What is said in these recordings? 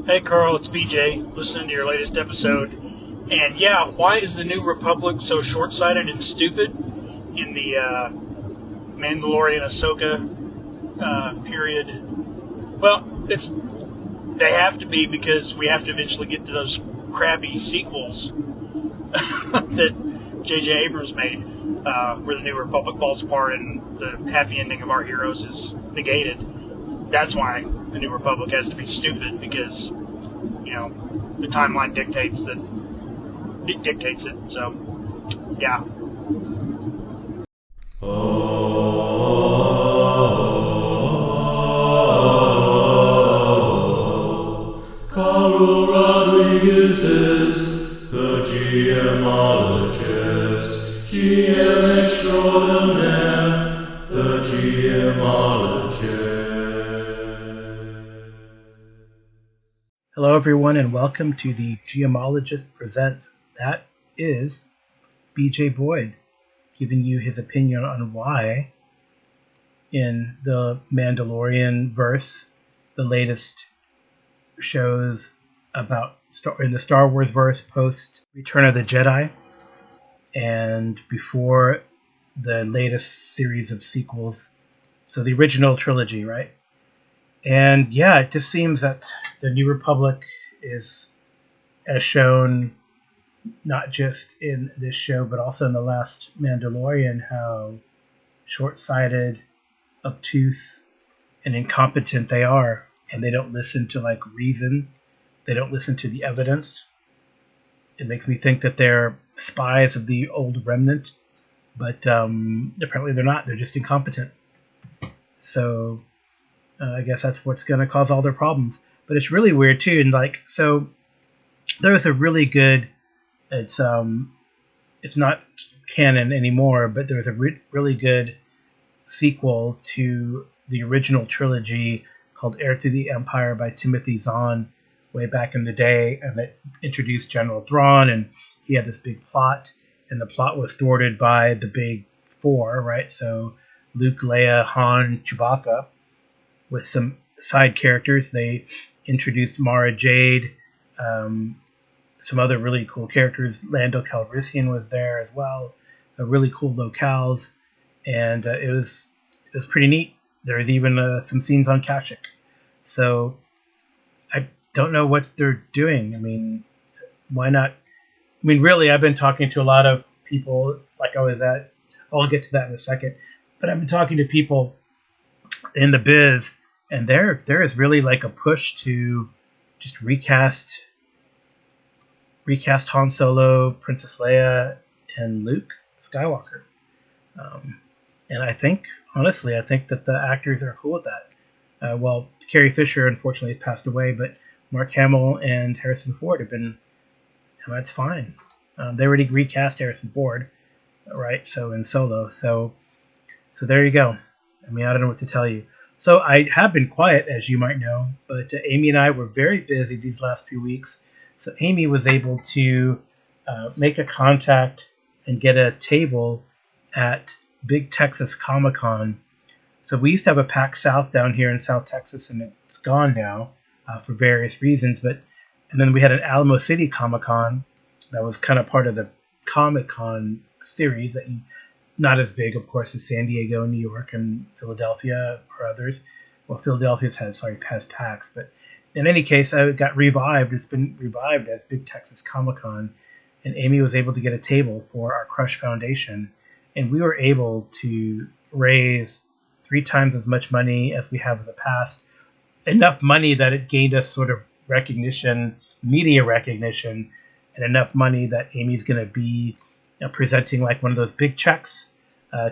Hey Carl, it's BJ, listening to your latest episode. And yeah, why is the New Republic so short-sighted and stupid in the Mandalorian Ahsoka period? Well, they have to be because we have to eventually get to those crappy sequels that J.J. Abrams made, where the New Republic falls apart and the happy ending of our heroes is negated. That's why the New Republic has to be stupid, because the timeline dictates it. So yeah. Carl Rodriguez is the GMologist, GM extraordinaire, the GMologist. Hello, everyone, and welcome to the Geomologist Presents. That is BJ Boyd giving you his opinion on why, in the Mandalorian verse, the latest shows about in the Star Wars verse post Return of the Jedi, and before the latest series of sequels, so the original trilogy, right? And yeah, it just seems that the New Republic is, as shown not just in this show, but also in the last Mandalorian, how short-sighted, obtuse, and incompetent they are. And they don't listen to reason. They don't listen to the evidence. It makes me think that they're spies of the old remnant, but apparently they're not. They're just incompetent. So I guess that's what's going to cause all their problems. But it's really weird too. And so there's a really good. It's not canon anymore, but there's a really good sequel to the original trilogy called Heir to the Empire by Timothy Zahn way back in the day, and it introduced General Thrawn, and he had this big plot, and the plot was thwarted by the big four, right? So Luke, Leia, Han, Chewbacca, with some side characters. They introduced Mara Jade, some other really cool characters. Lando Calrissian was there as well. Really cool locales, and it was pretty neat. There was even some scenes on Kashyyyk. So I don't know what they're doing. I mean, why not? I mean, really, I've been talking to a lot of people. I'll get to that in a second. But I've been talking to people in the biz, and there is really a push to just recast Han Solo, Princess Leia, and Luke Skywalker. And I think that the actors are cool with that. Well, Carrie Fisher unfortunately has passed away, but Mark Hamill and Harrison Ford have been. That's fine. They already recast Harrison Ford, right? So in Solo, so there you go. I mean, I don't know what to tell you. So I have been quiet, as you might know, but Amy and I were very busy these last few weeks. So Amy was able to make a contact and get a table at Big Texas Comic Con. So we used to have a PAX South down here in South Texas, and it's gone now for various reasons. And then we had an Alamo City Comic Con that was kind of part of the Comic Con series that not as big, of course, as San Diego, New York, and Philadelphia or others. Well, Philadelphia's has PAX, but in any case, it got revived. It's been revived as Big Texas Comic Con, and Amy was able to get a table for our Crush Foundation, and we were able to raise 3 times as much money as we have in the past. Enough money that it gained us sort of recognition, media recognition, and enough money that Amy's going to be presenting one of those big checks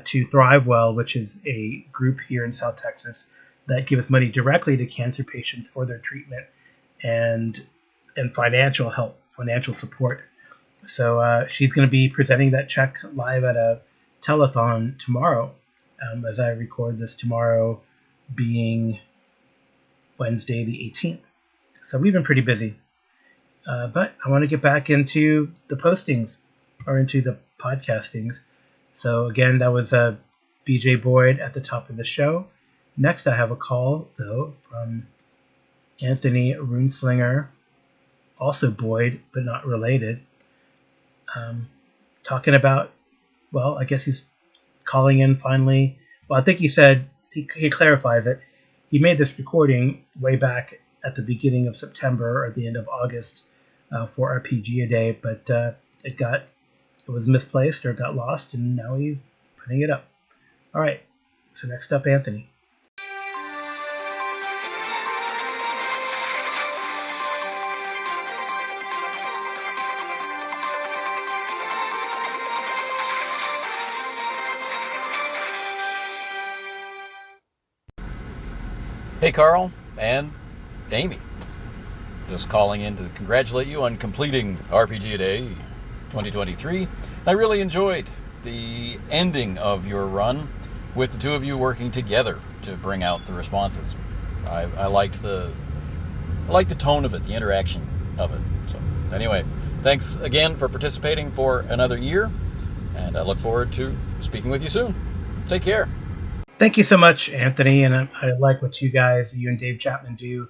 to ThriveWell, which is a group here in South Texas that gives money directly to cancer patients for their treatment and financial help, financial support. So she's going to be presenting that check live at a telethon tomorrow, as I record this, tomorrow being Wednesday the 18th. So we've been pretty busy. But I want to get back into the postings, or into the podcastings. So again, that was BJ Boyd at the top of the show. Next, I have a call, though, from Anthony Runeslinger, also Boyd, but not related, talking about, well, I guess he's calling in finally. Well, I think he said, he clarifies it. He made this recording way back at the beginning of September or the end of August for RPG A Day, but it was misplaced or got lost, and now he's putting it up. All right, so next up, Anthony. Hey, Carl and Amy. Just calling in to congratulate you on completing RPG A Day 2023. I really enjoyed the ending of your run with the two of you working together to bring out the responses. I liked the tone of it, the interaction of it. So anyway, thanks again for participating for another year, and I look forward to speaking with you soon. Take care. Thank you so much, Anthony, and I like what you and Dave Chapman do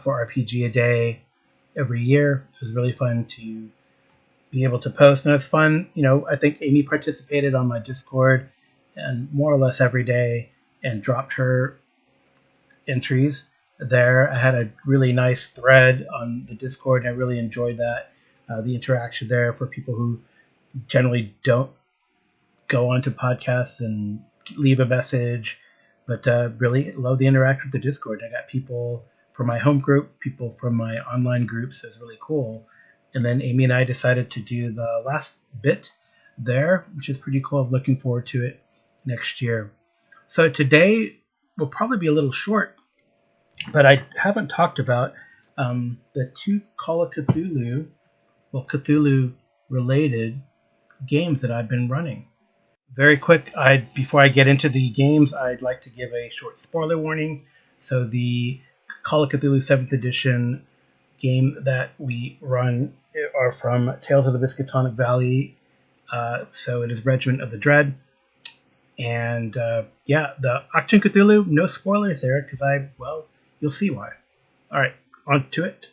for RPG A Day every year. It was really fun to be able to post, and it's fun. I think Amy participated on my Discord and more or less every day and dropped her entries there. I had a really nice thread on the Discord, and I really enjoyed that. The interaction there for people who generally don't go onto podcasts and leave a message, but really love the interaction with the Discord. I got people from my home group, people from my online groups. So it was really cool. And then Amy and I decided to do the last bit there, which is pretty cool. I'm looking forward to it next year. So today will probably be a little short, but I haven't talked about the two Call of Cthulhu, Cthulhu related games that I've been running. Very quick, before I get into the games, I'd like to give a short spoiler warning. So the Call of Cthulhu 7th edition game that we run are from Tales of the Miskatonic Valley. So it is Regiment of the Dread. And the Achtung Cthulhu, no spoilers there, because you'll see why. All right, on to it.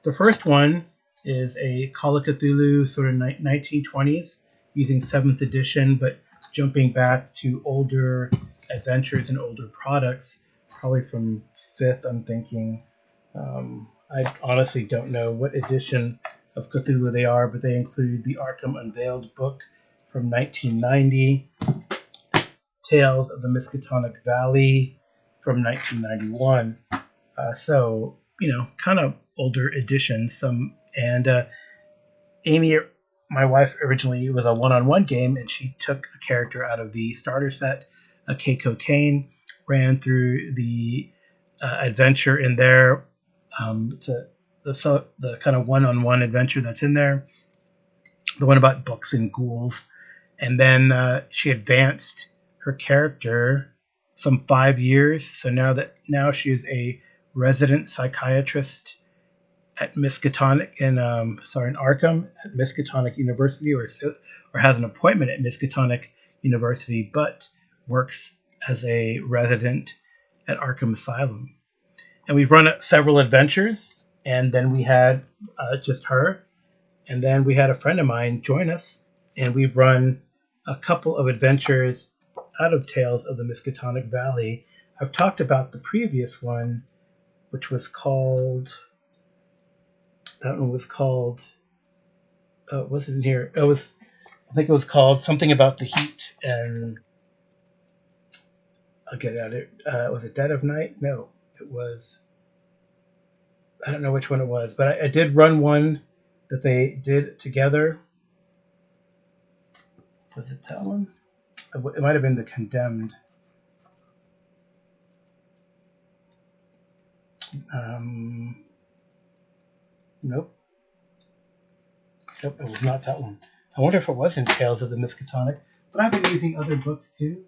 The first one is a Call of Cthulhu sort of 1920s, using 7th edition, but jumping back to older adventures and older products, probably from 5th, I'm thinking. I honestly don't know what edition of Cthulhu they are, but they include the Arkham Unveiled book from 1990, Tales of the Miskatonic Valley from 1991. So, kind of older editions. Amy, my wife, originally was a one-on-one game, and she took a character out of the starter set, K Cocaine, ran through the adventure in there. The kind of one-on-one adventure that's in there, the one about books and ghouls, and then she advanced her character some 5 years. So now she is a resident psychiatrist at Miskatonic in Arkham at Miskatonic University, or has an appointment at Miskatonic University, but works as a resident at Arkham Asylum. And we've run several adventures, and then we had just her, and then we had a friend of mine join us, and we've run a couple of adventures out of Tales of the Miskatonic Valley. I've talked about the previous one, which was called... That one was called... it wasn't here. I think it was called something about the heat, and... I'll get it out of it. Was it Dead of Night? No, it was... I don't know which one it was, but I did run one that they did together. Was it that one? It might have been The Condemned. Nope, it was not that one. I wonder if it was in Tales of the Miskatonic, but I've been using other books too.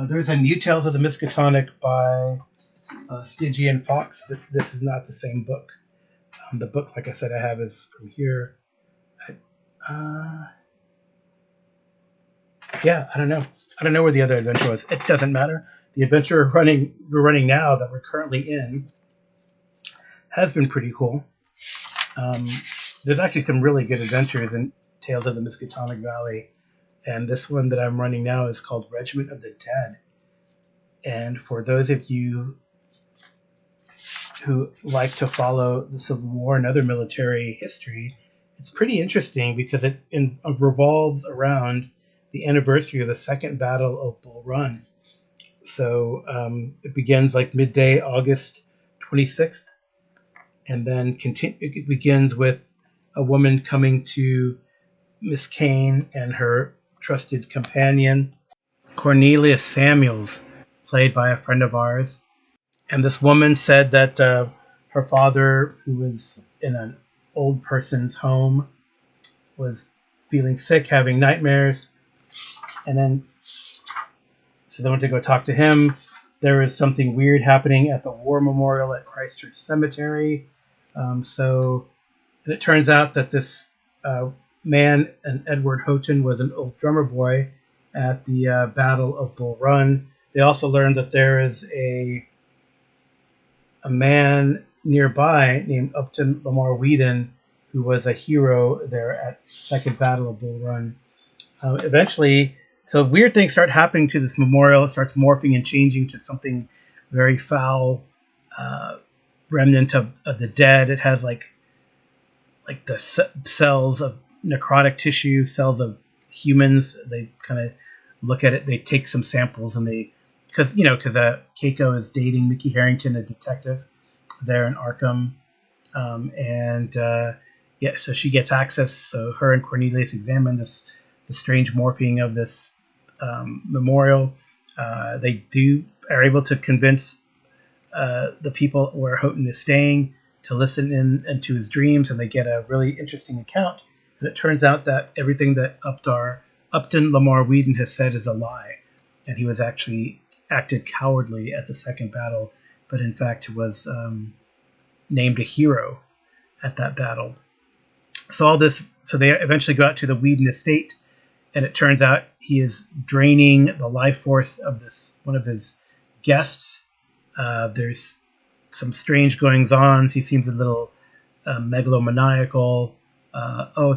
There's a new Tales of the Miskatonic by Stygian Fox, but this is not the same book. The book, like I said, I have is from here. I don't know. I don't know where the other adventure was. It doesn't matter. The adventure we're running now, that we're currently in, has been pretty cool. Um, there's actually some really good adventures in Tales of the Miskatonic Valley, and this one that I'm running now is called Regiment of the Dead. And for those of you who like to follow the Civil War and other military history, it's pretty interesting because it revolves around the anniversary of the Second Battle of Bull Run. So it begins like midday, August 26th, and then it begins with a woman coming to Miss Kane and her trusted companion, Cornelius Samuels, played by a friend of ours. And this woman said that her father, who was in an old person's home, was feeling sick, having nightmares. And then, so they went to go talk to him. There was something weird happening at the War Memorial at Christchurch Cemetery. And it turns out that this man, and Edward Houghton, was an old drummer boy at the Battle of Bull Run. They also learned that there is a man nearby named Upton Lamar Whedon, who was a hero there at Second Battle of Bull Run. Eventually, so weird things start happening to this memorial. It starts morphing and changing to something very foul, remnant of the dead. It has like the cells of necrotic tissue, cells of humans. They kind of look at it. They take some samples and because Keiko is dating Mickey Harrington, a detective there in Arkham, so she gets access. So her and Cornelius examine the strange morphing of this memorial. They are able to convince the people where Houghton is staying to listen into his dreams, and they get a really interesting account. And it turns out that everything that Upton Lamar Whedon has said is a lie, and he was actually acted cowardly at the second battle, but in fact was named a hero at that battle. So they eventually go out to the Whedon estate, and it turns out he is draining the life force of one of his guests. There's some strange goings-on. He seems a little megalomaniacal.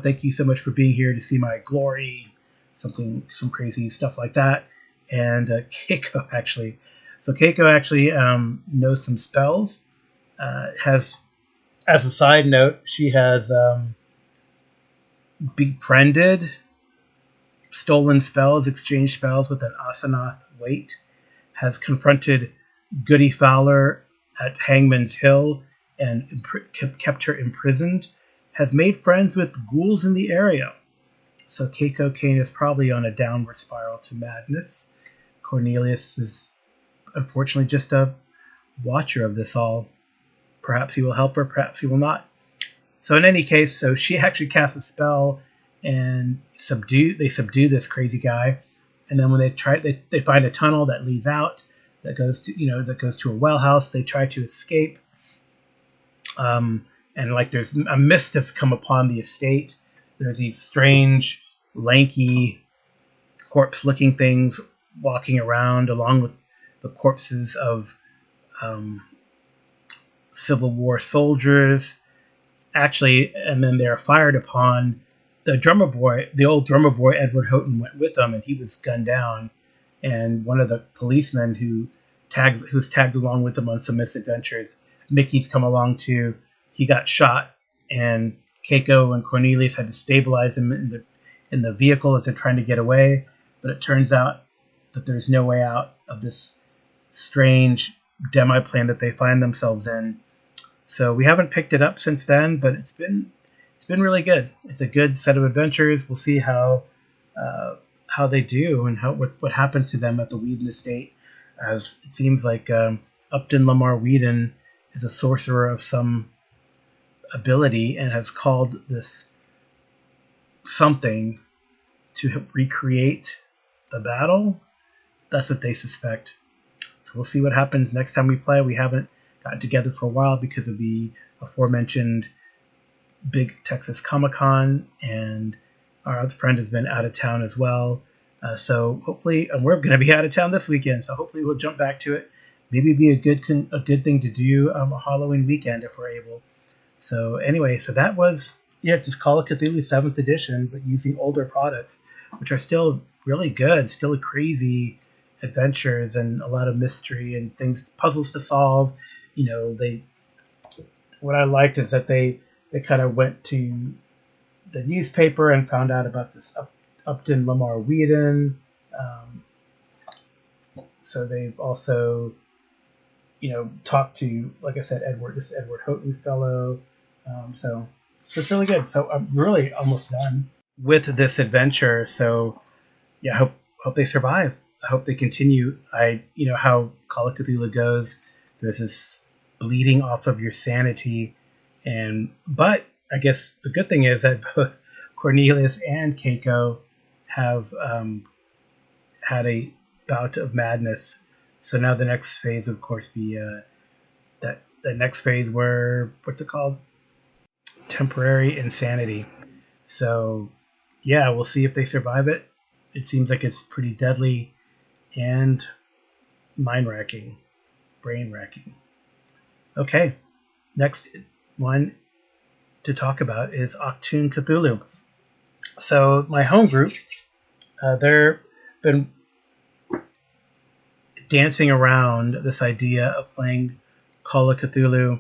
Thank you so much for being here to see my glory. Some crazy stuff like that. And Keiko actually knows some spells. Has, as a side note, she has befriended, stolen spells, exchanged spells with an Asenath Waite. Has confronted Goody Fowler at Hangman's Hill and kept her imprisoned. Has made friends with ghouls in the area. So Keiko Kane is probably on a downward spiral to madness. Cornelius is unfortunately just a watcher of this all. Perhaps he will help her, perhaps he will not. So in any case, so she actually casts a spell and they subdue this crazy guy. And then when they find a tunnel that leads out, that goes to a well house. They try to escape. And there's a mist has come upon the estate. There's these strange, lanky, corpse-looking things walking around, along with the corpses of Civil War soldiers. Actually, and then they're fired upon. The old drummer boy, Edward Houghton, went with them, and he was gunned down. And one of the policemen who's tagged along with them on some misadventures, Mickey's come along too. He got shot, and Keiko and Cornelius had to stabilize him in the vehicle as they're trying to get away. But it turns out that there's no way out of this strange demi-plane that they find themselves in. So we haven't picked it up since then, but it's been really good. It's a good set of adventures. We'll see how they do and what happens to them at the Whedon estate. As it seems like Upton Lamar Whedon is a sorcerer of some ability and has called this something to recreate the battle. That's what they suspect. So we'll see what happens next time we play. We haven't gotten together for a while because of the aforementioned big Texas Comic-Con, and our other friend has been out of town as well. So hopefully, and we're going to be out of town this weekend, so hopefully we'll jump back to it maybe be a good thing to do a Halloween weekend if we're able. So anyway, so that was just Call of Cthulhu 7th edition, but using older products, which are still really good, still crazy adventures and a lot of mystery and things, puzzles to solve. They what I liked is that they kind of went to the newspaper and found out about this Upton Lamar Whedon. Um, so they've also talked to, like I said, this Edward Houghton fellow. So it's really good. So I'm really almost done with this adventure. So yeah, I hope they survive. I hope they continue. How Call of Cthulhu goes. There's this bleeding off of your sanity, but I guess the good thing is that both Cornelius and Keiko have had a bout of madness. So now the next phase, would, of course, be that the next phase where what's it called? Temporary insanity. So yeah, we'll see if they survive it. It seems like it's pretty deadly and mind racking, brain racking. Okay, next one to talk about is Achtung Cthulhu. So my home group, they've been dancing around this idea of playing Call of Cthulhu,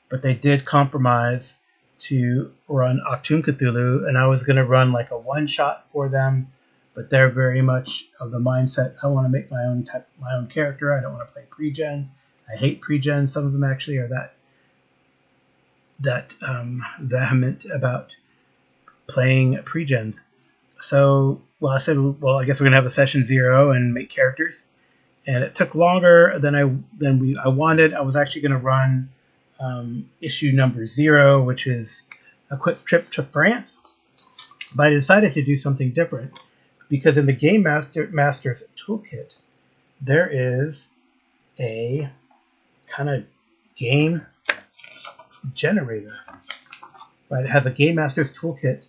but they did compromise to run Achtung Cthulhu, and I was going to run like a one shot for them, but they're very much of the mindset, I want to make my own character. I don't want to play pre-gens. I hate pre-gens. Some of them actually are that vehement about playing pre-gens. So, I said, I guess we're gonna have a session 0 and make characters, and it took longer than I wanted. I was actually gonna run issue number 0, which is a quick trip to France, but I decided to do something different because in the Game Master's Toolkit there is a kind of game generator. Right? It has a Game Master's Toolkit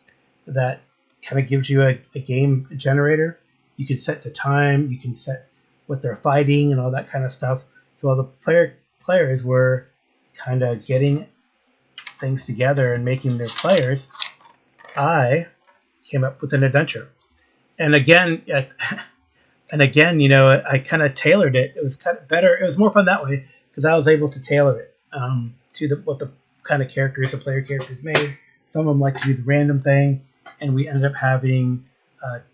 that kind of gives you a game generator. You can set the time, you can set what they're fighting and all that kind of stuff. So while the players were kind of getting things together and making their players, I came up with an adventure. And again, I kind of tailored it. It was kind of better. It was more fun that way because I was able to tailor it to what the kind of characters the player characters made. Some of them like to do the random thing, and we ended up having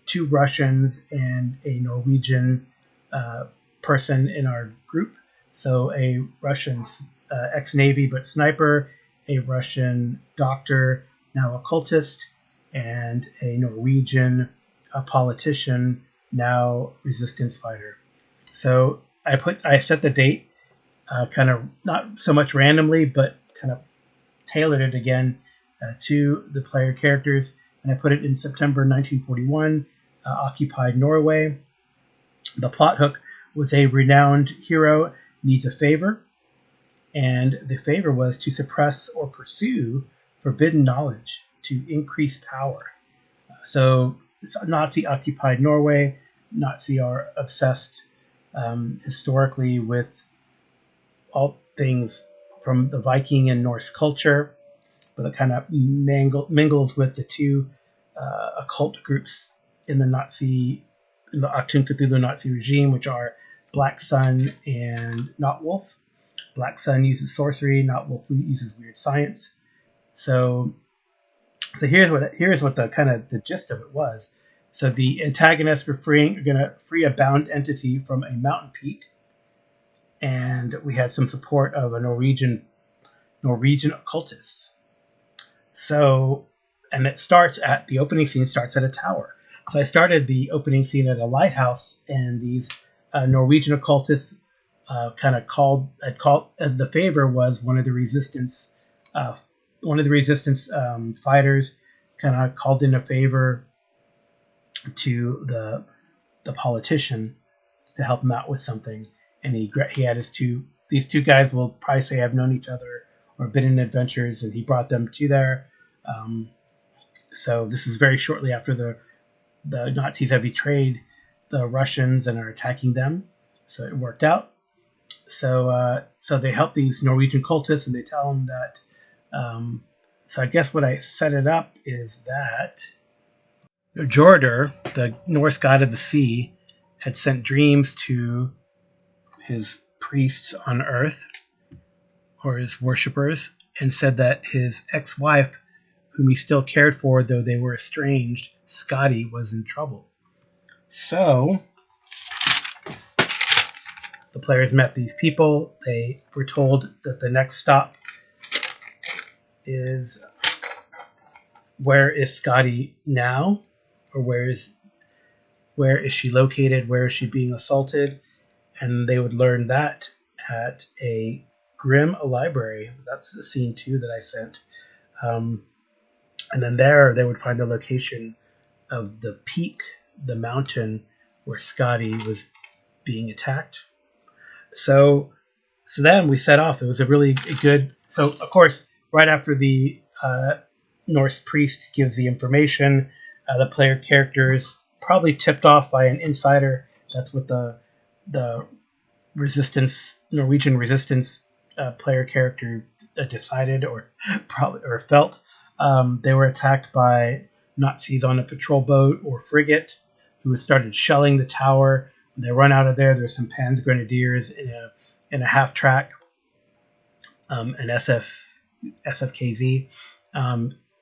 2 Russians and a Norwegian person in our group. So a Russian ex-Navy but sniper, a Russian doctor, now occultist, and a Norwegian politician, now resistance fighter. So I set the date kind of not so much randomly, but kind of tailored it again to the player characters, and I put it in September 1941, occupied Norway. The plot hook was a renowned hero needs a favor, and the favor was to suppress or pursue forbidden knowledge to increase power. So it's Nazi occupied Norway. Nazi are obsessed historically with all things from the Viking and Norse culture, but it kind of mingles with the 2 occult groups in the Achtung Cthulhu Nazi regime, which are Black Sun and Not Wolf. Black Sun uses sorcery, Not Wolf uses weird science. So here's what the kind of the gist of it was. So the antagonists were going to free a bound entity from a mountain peak, and we had some support of a Norwegian occultists. So, and the opening scene starts at a tower. So I started the opening scene at a lighthouse, and these Norwegian occultists had called as the favor was one of the resistance fighters, kind of called in a favor to the politician to help him out with something, and he had these 2 guys will probably say have known each other or been in adventures, and he brought them to there. So this is very shortly after the Nazis have betrayed the Russians and are attacking them. So it worked out. So they help these Norwegian cultists, and they tell them that. So I guess what I set it up is that Jorder, the Norse god of the sea, had sent dreams to his priests on Earth, or his worshippers, and said that his ex-wife, whom he still cared for, though they were estranged, Scotty, was in trouble. So the players met these people. They were told that the next stop is, where is Scotty now, or where is she located? Where is she being assaulted? And they would learn that at a Grim library. That's the scene 2 that I sent. And then there they would find the location of the peak, the mountain where Scotty was being attacked. So then we set off. It was a really good. So of course, right after the Norse priest gives the information, the player characters, probably tipped off by an insider. That's what the Norwegian resistance player character decided, or probably, or felt. They were attacked by Nazis on a patrol boat or frigate, who had started shelling the tower. When they run out of there, there's some Panzer Grenadiers in a half track, an SFKZ,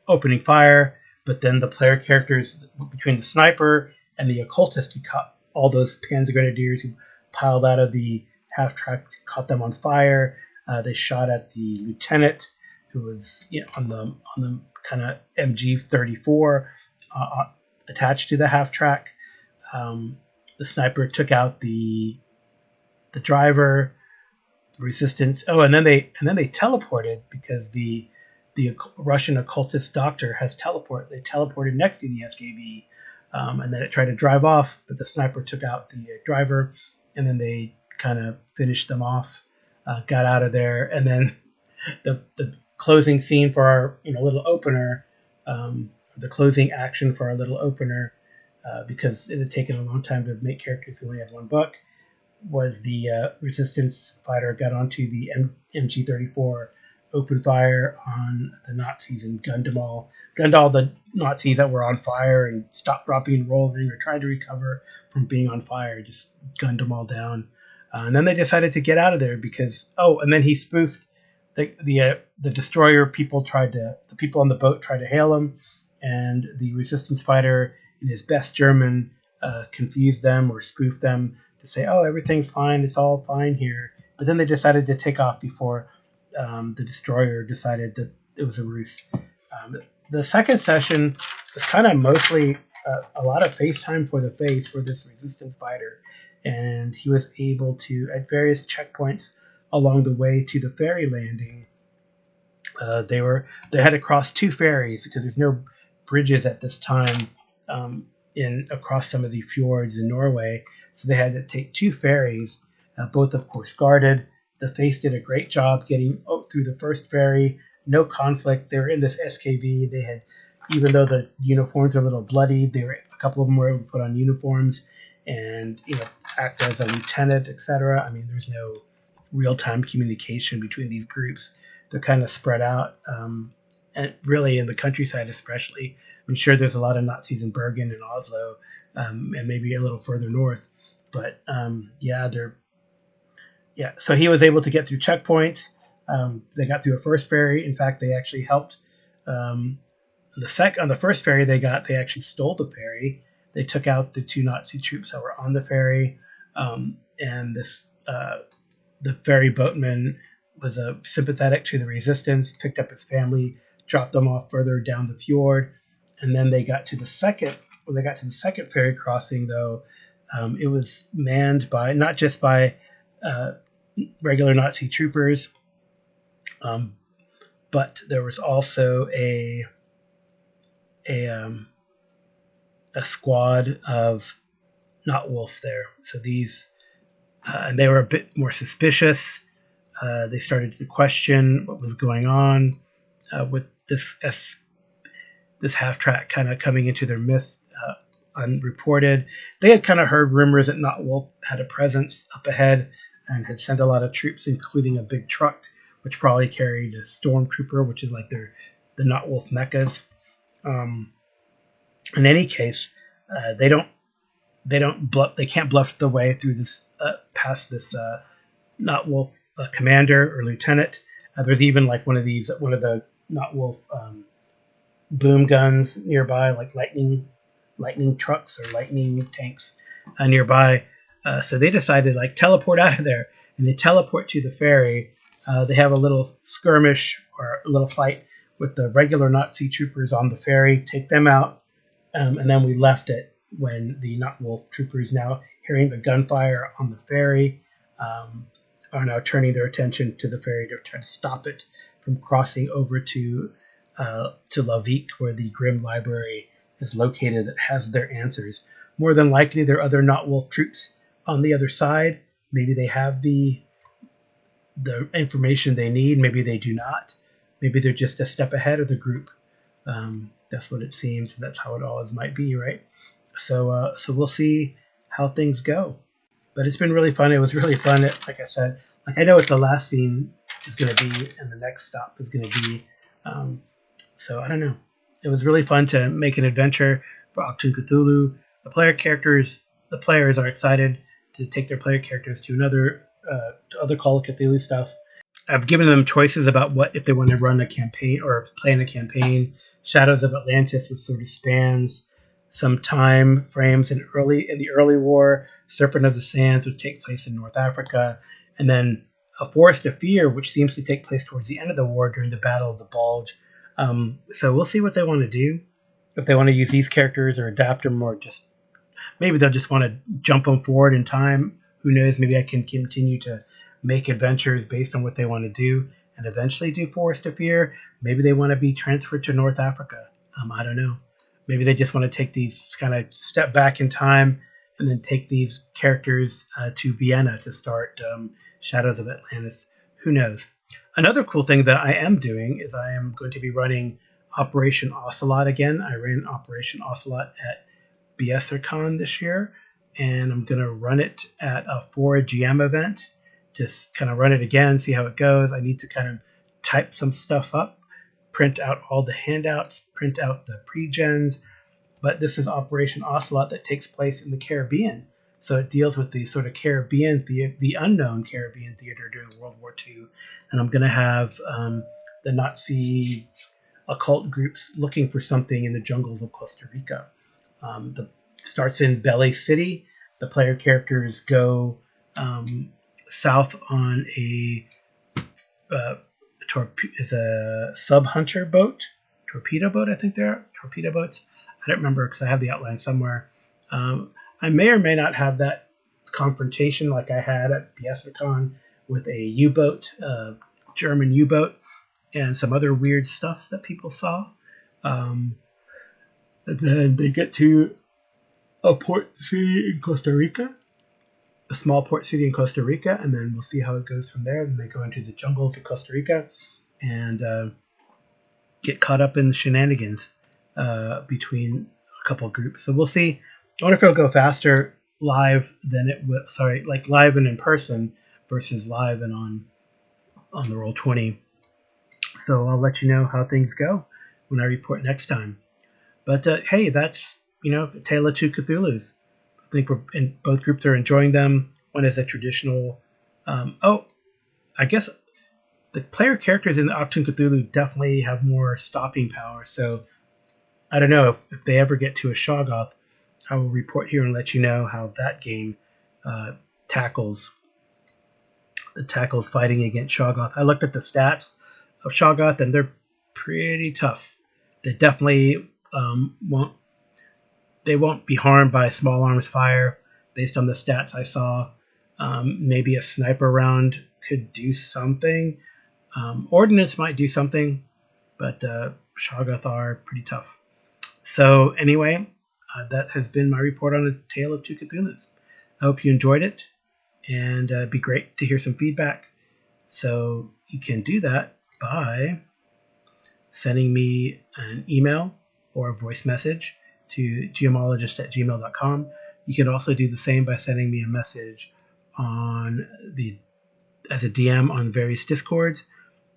opening fire. But then the player characters, between the sniper and the occultist, who caught all those Panzer Grenadiers who piled out of the half track, caught them on fire. They shot at the lieutenant, who was on the kind of MG-34 attached to the half track. The sniper took out the driver. Resistance. Oh, and then they teleported, because the Russian occultist doctor has teleport. They teleported next to the SKB, and then it tried to drive off, but the sniper took out the driver, and then they kind of finished them off, got out of there, and then the closing scene for our little opener, the closing action for our little opener, because it had taken a long time to make characters who only had one book, was the resistance fighter got onto the MG-34, opened fire on the Nazis and gunned all the Nazis that were on fire, and stopped, dropping, and rolling, or tried to recover from being on fire. Just gunned them all down. And then they decided to get out of there because, and then he spoofed the destroyer. The people on the boat tried to hail him, and the resistance fighter, in his best German, confused them or spoofed them to say, everything's fine, it's all fine here. But then they decided to take off before the destroyer decided that it was a ruse. The second session was kind of mostly a lot of FaceTime for the face for this resistance fighter, and he was able to, at various checkpoints along the way to the ferry landing, they had to cross 2 ferries because there's no bridges at this time across some of the fjords in Norway. So they had to take 2 ferries, both of course guarded. The Face did a great job getting through the first ferry. No conflict. They were in this SKV. They had, even though the uniforms were a little bloody, a couple of them were able to put on uniforms and act as a lieutenant, etc. I mean, there's no real-time communication between these groups. They're kind of spread out, and really in the countryside especially. I'm sure there's a lot of Nazis in Bergen and Oslo, and maybe a little further north. But so he was able to get through checkpoints. They got through a first ferry. In fact, they actually helped. On the first ferry they actually stole the ferry. They took out the 2 Nazi troops that were on the ferry, and the ferry boatman was sympathetic to the resistance, picked up his family, dropped them off further down the fjord, and then they got to the second. When they got to the second ferry crossing, though, it was manned not just by regular Nazi troopers, but there was also a squad of Notwolf there. So these, and they were a bit more suspicious. They started to question what was going on with this half track kind of coming into their midst, unreported. They had kind of heard rumors that Notwolf had a presence up ahead, and had sent a lot of troops, including a big truck, which probably carried a stormtrooper, which is like the Not Wolf mechas. In any case, they can't bluff their way through this past this Not Wolf commander or lieutenant. There's even like one of the Not Wolf boom guns nearby, like lightning trucks or lightning tanks nearby. So they decided like teleport out of there, and they teleport to the ferry. They have a little skirmish or a little fight with the regular Nazi troopers on the ferry, take them out, and then we left it when the Not Wolf troopers, now hearing the gunfire on the ferry, are now turning their attention to the ferry to try to stop it from crossing over to Lavik, where the Grim Library is located that has their answers. More than likely, there are other Not Wolf troops on the other side. Maybe they have the information they need. Maybe they do not. Maybe they're just a step ahead of the group. That's what it seems. That's how it always might be, right? So we'll see how things go. But it's been really fun. It was really fun. Like I said, like I know what the last scene is going to be, and the next stop is going to be. So I don't know. It was really fun to make an adventure for Achtung Cthulhu. The players are excited to take their player characters to other Call of Cthulhu stuff. I've given them choices about what if they want to run a campaign or play in a campaign. Shadows of Atlantis, which sort of spans some time frames in the early war. Serpent of the Sands, would take place in North Africa, and then A Forest of Fear, which seems to take place towards the end of the war during the Battle of the Bulge. So we'll see what they want to do. If they want to use these characters or adapt them, or just maybe they'll just want to jump them forward in time. Who knows? Maybe I can continue to make adventures based on what they want to do and eventually do Forest of Fear. Maybe they want to be transferred to North Africa. I don't know. Maybe they just want to take these, kind of step back in time and then take these characters to Vienna to start Shadows of Atlantis. Who knows? Another cool thing that I am doing is I am going to be running Operation Ocelot again. I ran Operation Ocelot at BSRCon this year, and I'm going to run it at a 4GM event. Just kind of run it again, see how it goes. I need to kind of type some stuff up, print out all the handouts, print out the pre-gens. But this is Operation Ocelot that takes place in the Caribbean. So it deals with the sort of Caribbean, the unknown Caribbean theater during World War II. And I'm going to have the Nazi occult groups looking for something in the jungles of Costa Rica. Starts in Belize City. The player characters go south on a sub hunter boat, torpedo boat. I think they're torpedo boats. I don't remember because I have the outline somewhere. I may or may not have that confrontation like I had at BSRCon with a U-boat, German U-boat, and some other weird stuff that people saw. And then they get to a port city in Costa Rica, a small port city in Costa Rica, and then we'll see how it goes from there. Then they go into the jungles of Costa Rica and get caught up in the shenanigans between a couple of groups. So we'll see. I wonder if it'll go faster live than it will. Sorry, like live and in person versus live and on the Roll20. So I'll let you know how things go when I report next time. But hey, that's a Tale of Two Cthulhus. I think both groups are enjoying them. One is a traditional. I guess the player characters in the Achtung Cthulhu definitely have more stopping power. So I don't know if they ever get to a Shoggoth. I will report here and let you know how that game tackles fighting against Shoggoth. I looked at the stats of Shoggoth, and they're pretty tough. They definitely won't be harmed by small arms fire based on the stats I saw. Maybe a sniper round could do something. Ordnance might do something, but Shoggoth are pretty tough. So anyway, that has been my report on A Tale of Two Cthulhus. I hope you enjoyed it, and it'd be great to hear some feedback. So you can do that by sending me an email or a voice message to geomologist@gmail.com. You can also do the same by sending me a message as a DM on various Discords,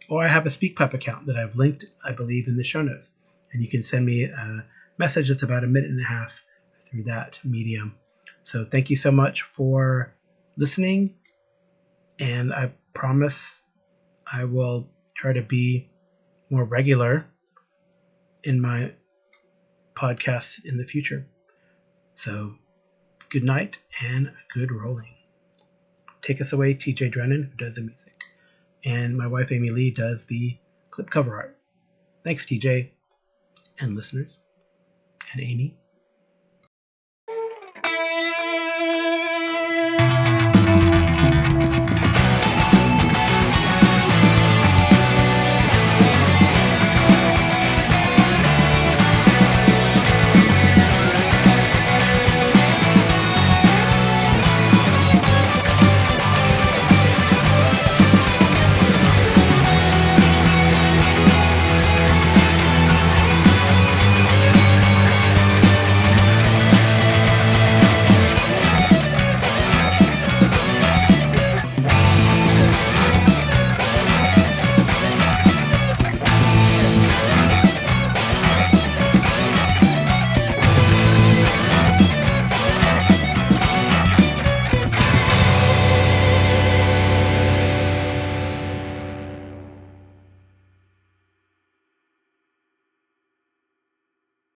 or I have a SpeakPipe account that I've linked, I believe, in the show notes. And you can send me a message that's about a minute and a half through that medium. So thank you so much for listening, and I promise I will try to be more regular in my podcasts in the future. So good night and good rolling. Take us away, TJ Drennan, who does the music, and my wife Amy Lee does the clip cover art. Thanks, TJ, and listeners, and Amy.